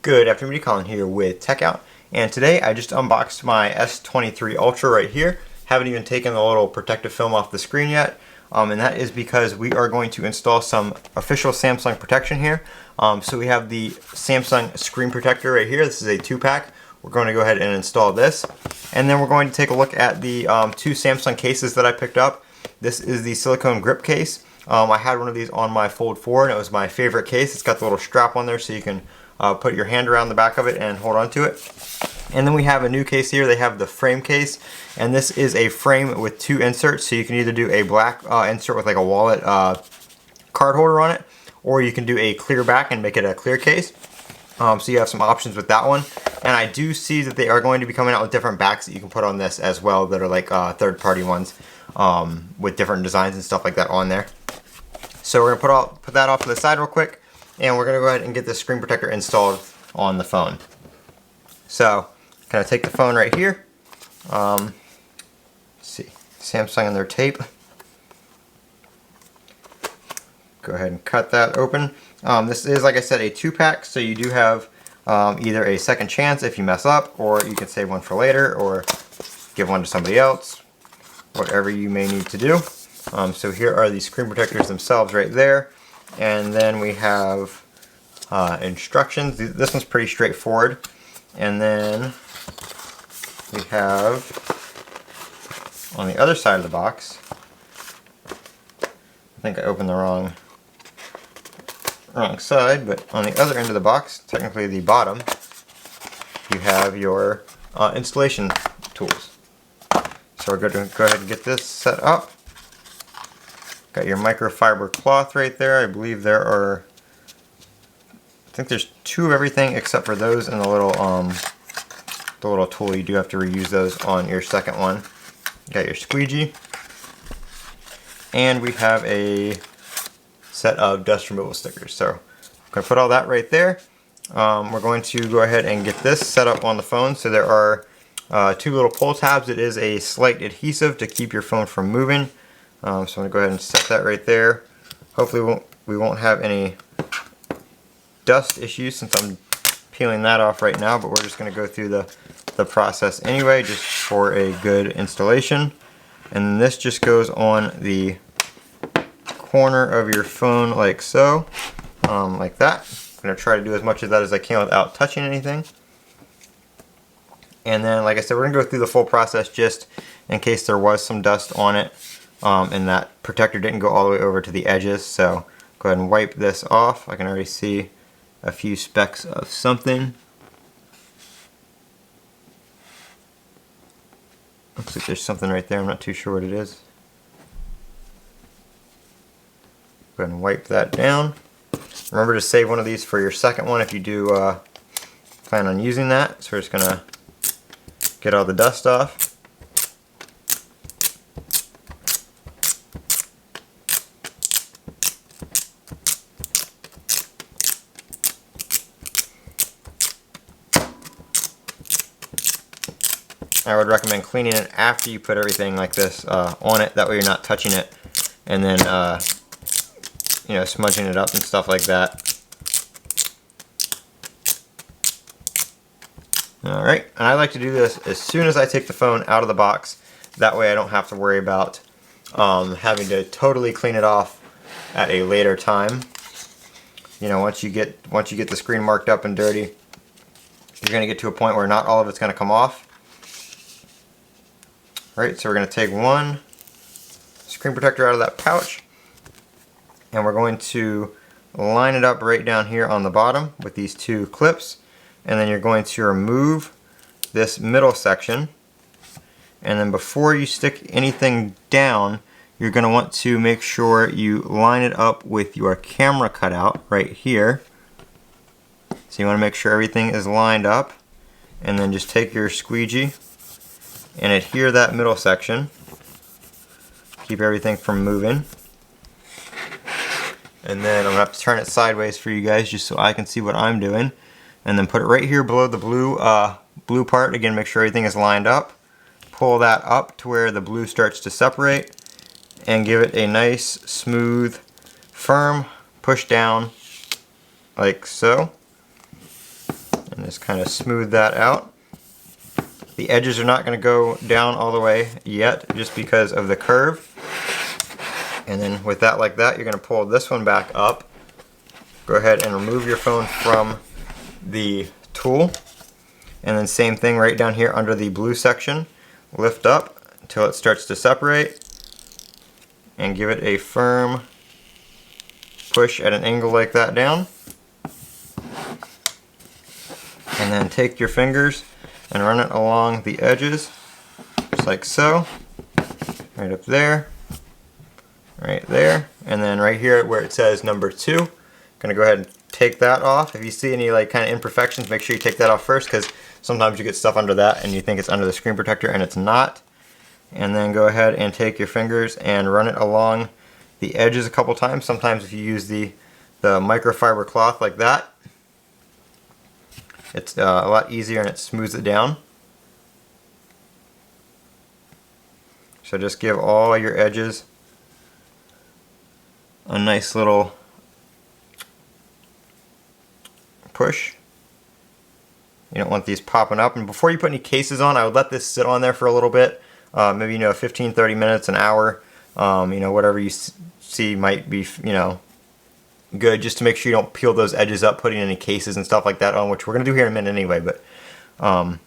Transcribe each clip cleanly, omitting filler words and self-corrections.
Good afternoon, Colin here with Techout, and today I just unboxed my S23 Ultra right here. Haven't even taken the little protective film off the screen yet, and that is because we are going to install some official Samsung protection here. So we have the Samsung screen protector right here. This is a 2-pack. We're going to go ahead and install this, and then we're going to take a look at the two Samsung cases that I picked up. This is the silicone grip case. I had one of these on my Fold 4 and it was my favorite case. It's got the little strap on there so you can put your hand around the back of it and hold on to it. And then we have a new case here. They have the frame case, and this is a frame with two inserts, so you can either do a black insert with like a wallet card holder on it, or you can do a clear back and make it a clear case. So you have some options with that one. And I do see that they are going to be coming out with different backs that you can put on this as well that are like third-party ones with different designs and stuff like that on there. So we're going to put that off to the side real quick, and we're going to go ahead and get the screen protector installed on the phone. So, kind of take the phone right here. Let's see, Samsung and their tape. Go ahead and cut that open. This is, like I said, a 2-pack, so you do have either a second chance if you mess up, or you can save one for later, or give one to somebody else, whatever you may need to do. So here are the screen protectors themselves right there. And then we have instructions. This one's pretty straightforward. And then we have on the other side of the box, I think I opened the wrong side, but on the other end of the box, technically the bottom, you have your installation tools. So we're going to go ahead and get this set up. Got your microfiber cloth right there. I believe there are, I think there's 2 of everything except for those and the little tool. You do have to reuse those on your second one. Got your squeegee. And we have a set of dust removal stickers. So I'm going to put all that right there. We're going to go ahead and get this set up on the phone. So there are 2 little pull tabs. It is a slight adhesive to keep your phone from moving. So I'm going to go ahead and set that right there. Hopefully we won't have any dust issues since I'm peeling that off right now, but we're just going to go through the process anyway, just for a good installation. And this just goes on the corner of your phone like so, like that. I'm going to try to do as much of that as I can without touching anything. And then, like I said, we're going to go through the full process just in case there was some dust on it. And that protector didn't go all the way over to the edges, so go ahead and wipe this off. I can already see a few specks of something. Looks like there's something right there, I'm not too sure what it is. Go ahead and wipe that down. Remember to save one of these for your second one if you do plan on using that. So we're just going to get all the dust off. I would recommend cleaning it after you put everything like this on it. That way you're not touching it and then you know, smudging it up and stuff like that. Alright, and I like to do this as soon as I take the phone out of the box. That way I don't have to worry about having to totally clean it off at a later time. You know, once you get the screen marked up and dirty, you're going to get to a point where not all of it's going to come off. Alright, so we're going to take one screen protector out of that pouch, and we're going to line it up right down here on the bottom with these 2 clips, and then you're going to remove this middle section, and then before you stick anything down, you're going to want to make sure you line it up with your camera cutout right here. So you want to make sure everything is lined up, and then just take your squeegee and adhere that middle section. Keep everything from moving. And then I'm going to have to turn it sideways for you guys just so I can see what I'm doing. And then put it right here below the blue part. Again, make sure everything is lined up. Pull that up to where the blue starts to separate. And give it a nice, smooth, firm push down like so. And just kind of smooth that out. The edges are not going to go down all the way yet, just because of the curve. And then with that like that, you're going to pull this one back up. Go ahead and remove your phone from the tool. And then same thing right down here under the blue section. Lift up until it starts to separate. And give it a firm push at an angle like that down. And then take your fingers and run it along the edges, just like so. Right up there, right there, and then right here where it says number 2. Gonna go ahead and take that off. If you see any like kind of imperfections, make sure you take that off first, because sometimes you get stuff under that and you think it's under the screen protector and it's not. And then go ahead and take your fingers and run it along the edges a couple times. Sometimes if you use the microfiber cloth like that, it's a lot easier and it smooths it down. So just give all your edges a nice little push. You don't want these popping up. And before you put any cases on, I would let this sit on there for a little bit. Maybe 15-30 minutes, an hour. Whatever you see might be good, just to make sure you don't peel those edges up putting any cases and stuff like that on, which we're going to do here in a minute anyway. But I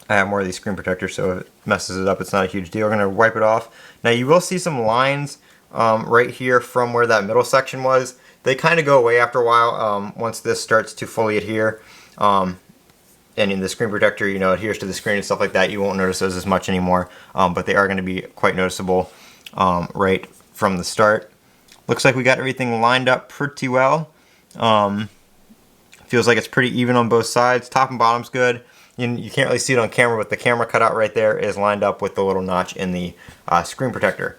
have more of these screen protectors, so if it messes it up, it's not a huge deal. We're going to wipe it off. Now you will see some lines right here from where that middle section was. They kind of go away after a while once this starts to fully adhere. And in the screen protector, adheres to the screen and stuff like that. You won't notice those as much anymore, but they are going to be quite noticeable right from the start. Looks like we got everything lined up pretty well. Feels like it's pretty even on both sides. Top and bottom's good. You can't really see it on camera, but the camera cutout right there is lined up with the little notch in the screen protector.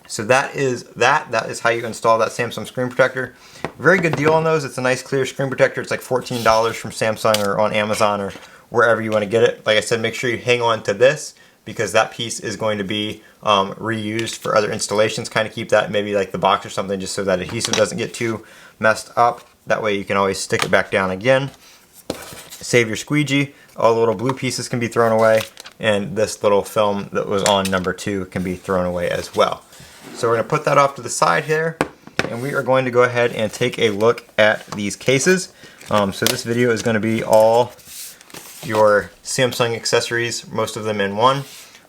So that is how you install that Samsung screen protector. Very good deal on those. It's a nice clear screen protector. It's like $14 from Samsung or on Amazon or wherever you want to get it. Like I said, make sure you hang on to this, because that piece is going to be reused for other installations. Kind of keep that maybe like the box or something, just so that adhesive doesn't get too messed up. That way you can always stick it back down again. Save your squeegee. All the little blue pieces can be thrown away, and this little film that was on number 2 can be thrown away as well. So we're going to put that off to the side here, and we are going to go ahead and take a look at these cases. So this video is going to be all your Samsung accessories, most of them in one.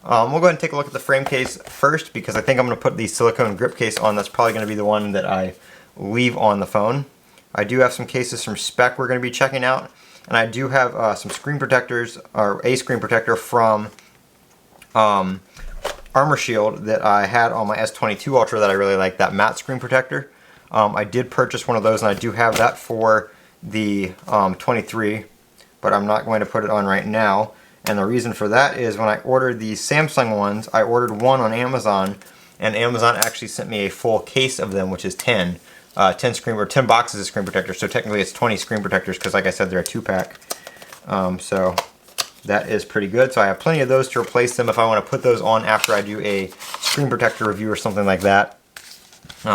We'll go ahead and take a look at the frame case first, because I think I'm going to put the silicone grip case on. That's probably going to be the one that I leave on the phone. I do have some cases from Spec we're going to be checking out, and I do have some screen protectors, or a screen protector from Armor Shield that I had on my S23 Ultra that I really like, that matte screen protector. I did purchase one of those, and I do have that for the 23, but I'm not going to put it on right now. And the reason for that is when I ordered these Samsung ones, I ordered one on Amazon, and Amazon actually sent me a full case of them, which is 10 boxes of screen protectors. So technically it's 20 screen protectors, because like I said, they're a 2-pack. So that is pretty good. So I have plenty of those to replace them if I want to put those on after I do a screen protector review or something like that.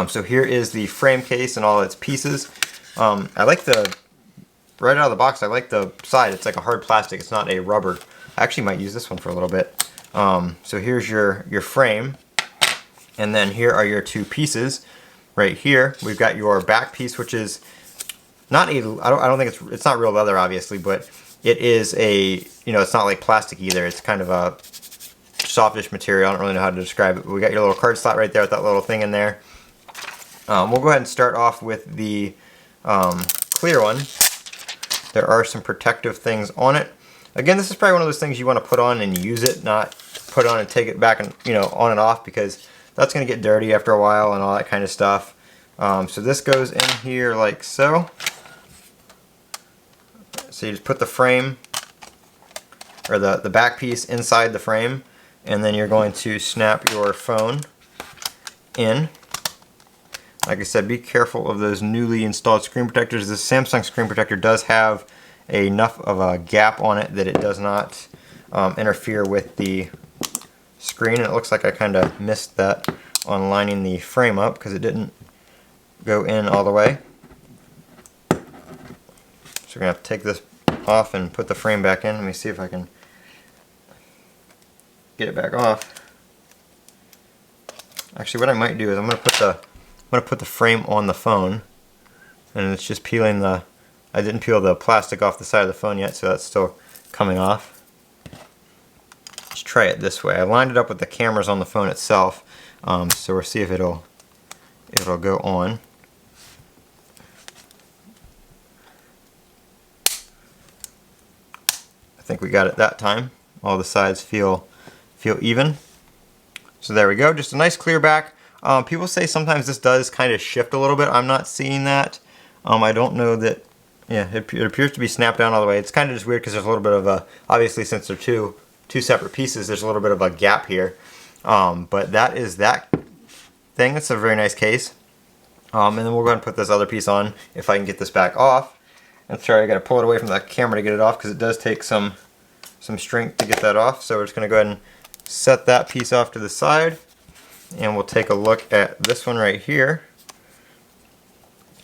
So here is the frame case and all its pieces. I like right out of the box, I like the side. It's like a hard plastic. It's not a rubber. I actually might use this one for a little bit. So here's your frame, and then here are your 2 pieces. Right here, we've got your back piece, which is not a, I don't think it's not real leather, obviously, but it is a, it's not like plastic either. It's kind of a softish material. I don't really know how to describe it, but we got your little card slot right there with that little thing in there. We'll go ahead and start off with the clear one. There are some protective things on it. Again, this is probably one of those things you want to put on and use it, not put on and take it back and on and off, because that's going to get dirty after a while and all that kind of stuff. So this goes in here like so. So you just put the frame, or the back piece, inside the frame, and then you're going to snap your phone in. Like I said, be careful of those newly installed screen protectors. This Samsung screen protector does have enough of a gap on it that it does not interfere with the screen. And it looks like I kind of missed that on lining the frame up, because it didn't go in all the way. So we're going to have to take this off and put the frame back in. Let me see if I can get it back off. Actually, what I might do is I'm gonna put the frame on the phone, and it's just peeling the. I didn't peel the plastic off the side of the phone yet, so that's still coming off. Let's try it this way. I lined it up with the cameras on the phone itself, so we'll see if it'll go on. I think we got it that time. All the sides feel even. So there we go. Just a nice clear back. People say sometimes this does kind of shift a little bit. I'm not seeing that. I don't know that. Yeah, it appears to be snapped down all the way. It's kind of just weird because there's a little bit of a, obviously since they're two separate pieces, there's a little bit of a gap here. But that is that thing. It's a very nice case. And then we'll go ahead and put this other piece on if I can get this back off. And sorry, I got to pull it away from the camera to get it off because it does take some strength to get that off. So we're just going to go ahead and set that piece off to the side. And we'll take a look at this one right here.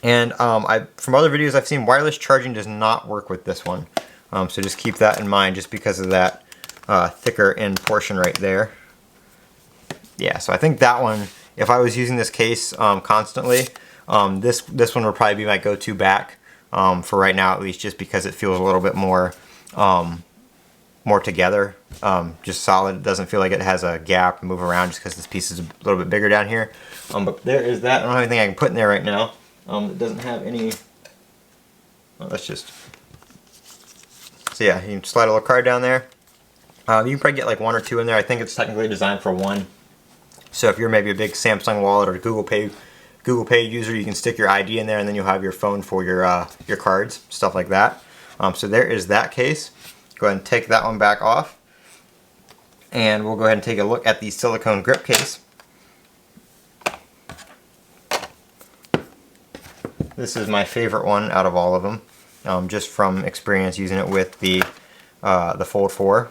And from other videos I've seen, wireless charging does not work with this one. So just keep that in mind just because of that thicker end portion right there. Yeah, so I think that one, if I was using this case constantly, this one would probably be my go-to back for right now, at least, just because it feels a little bit more together, just solid. It doesn't feel like it has a gap to move around just because this piece is a little bit bigger down here. But there is that. I don't have anything I can put in there right now. It doesn't have any. Well, let's just. So yeah, you can slide a little card down there. You can probably get like one or two in there. I think it's technically designed for one. So if you're maybe a big Samsung Wallet or Google Pay user, you can stick your ID in there, and then you'll have your phone for your cards, stuff like that. So there is that case. Go ahead and take that one back off, and we'll go ahead and take a look at the silicone grip case. This is my favorite one out of all of them, just from experience using it with the Fold 4.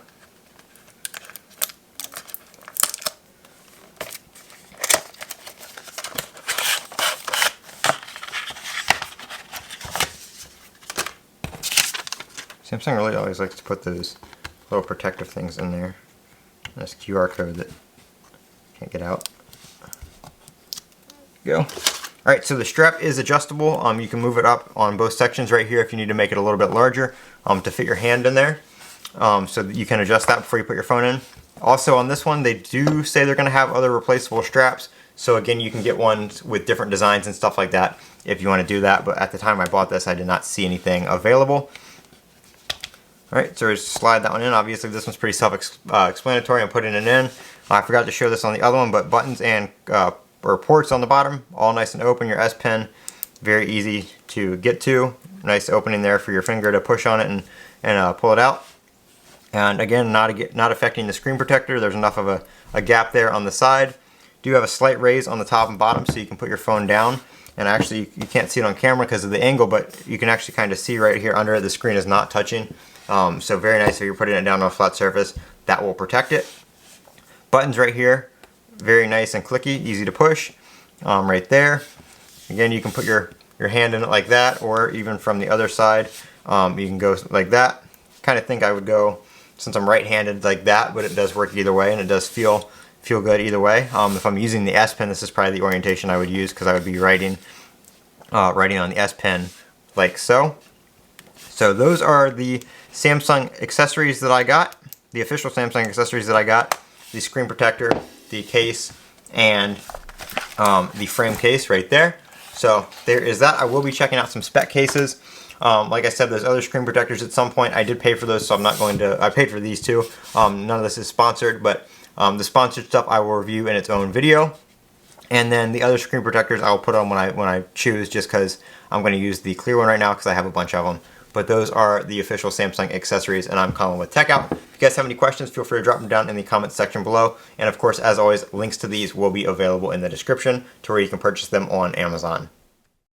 Samsung really always likes to put those little protective things in there. This QR code that can't get out. Go. Alright, so the strap is adjustable. You can move it up on both sections right here if you need to make it a little bit larger to fit your hand in there. So that you can adjust that before you put your phone in. Also on this one, they do say they're going to have other replaceable straps. So again, you can get ones with different designs and stuff like that if you want to do that. But at the time I bought this, I did not see anything available. Alright, so just slide that one in. Obviously this one's pretty self-explanatory. I'm putting it in. I forgot to show this on the other one, but buttons and or ports on the bottom, all nice and open. Your S Pen, very easy to get to. Nice opening there for your finger to push on it and pull it out. And again, not affecting the screen protector. There's enough of a gap there on the side. Do have a slight raise on the top and bottom, so you can put your phone down. And actually, you can't see it on camera because of the angle, but you can actually kind of see right here under it, the screen is not touching. So very nice if you're putting it down on a flat surface. That will protect it. Buttons right here, very nice and clicky, easy to push. Right there. Again, you can put your hand in it like that, or even from the other side, you can go like that. Kind of think I would go, since I'm right-handed, like that, but it does work either way, and it does feel good either way. If I'm using the S Pen, this is probably the orientation I would use because I would be writing on the S Pen like so. So those are the Samsung accessories that I got, the official Samsung accessories that I got: the screen protector, the case, and the frame case right there. So there is that. I will be checking out some spec cases. Like I said, there's other screen protectors at some point. I did pay for those, so I'm not going to. I paid for these too. None of this is sponsored, but the sponsored stuff I will review in its own video. And then the other screen protectors I will put on when I choose, just because I'm going to use the clear one right now because I have a bunch of them. But those are the official Samsung accessories, and I'm Colin with Techout. If you guys have any questions, feel free to drop them down in the comments section below. And of course, as always, links to these will be available in the description to where you can purchase them on Amazon.